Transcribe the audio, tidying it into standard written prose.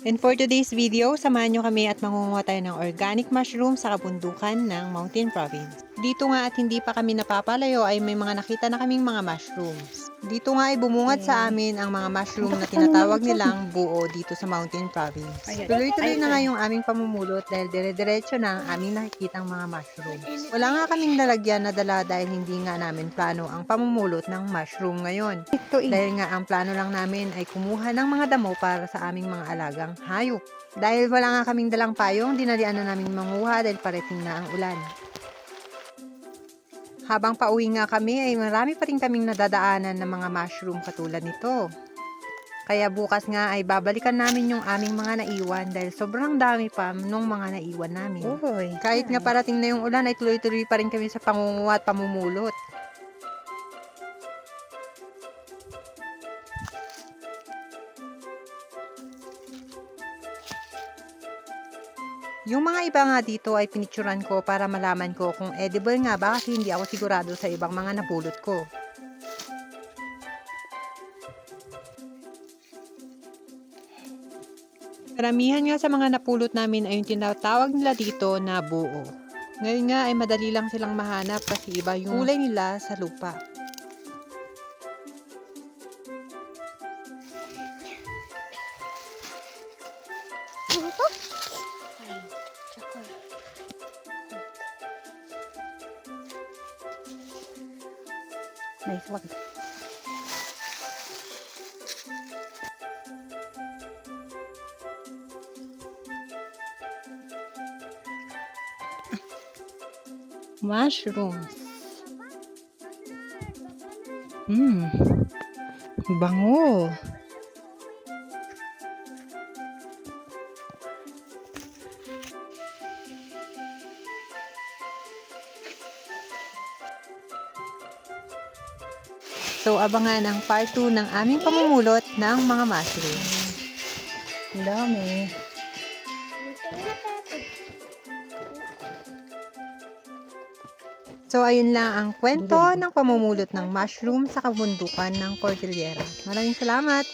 And for today's video, samahan nyo kami at mangunguha tayo ng organic mushroom sa kabundukan ng Mountain Province. Dito nga at hindi pa kami napapalayo ay may mga nakita na kaming mga mushrooms. Dito nga ay bumungad sa amin ang mga mushroom na tinatawag nilang buo dito sa Mountain Province. Tuloy-tuloy na nga yung aming pamumulot dahil dire-diretso na ang aming nakikitang mga mushrooms. Wala nga kaming lalagyan na dala dahil hindi nga namin plano ang pamumulot ng mushroom ngayon. Dahil nga ang plano lang namin ay kumuha ng mga damo para sa aming mga alagang hayop. Dahil wala nga kaming dalang payong, dinalian na namin manguha dahil parating na ang ulan. Habang pauwi nga kami ay marami pa rin kaming nadadaanan ng mga mushroom katulad nito. Kaya bukas nga ay babalikan namin yung aming mga naiwan dahil sobrang dami pa nung mga naiwan namin. Kahit nga parating na yung ulan ay tuloy-tuloy pa rin kami sa pangunguha at pamumulot. Yung mga iba nga dito ay pinicturan ko para malaman ko kung edible nga ba kasi hindi ako sigurado sa ibang mga napulot ko. Karamihan nga sa mga napulot namin ay yung tinatawag nila dito na buo. Ngayon nga ay madali lang silang mahanap kasi iba yung kulay nila sa lupa. Nice, wag. Mushrooms. Bango. So abangan ang part 2 ng aming pamumulot ng mga mushroom. Ang dami. So ayun lang ang kwento ng pamumulot ng mushroom sa kabundukan ng Cordillera. Maraming salamat!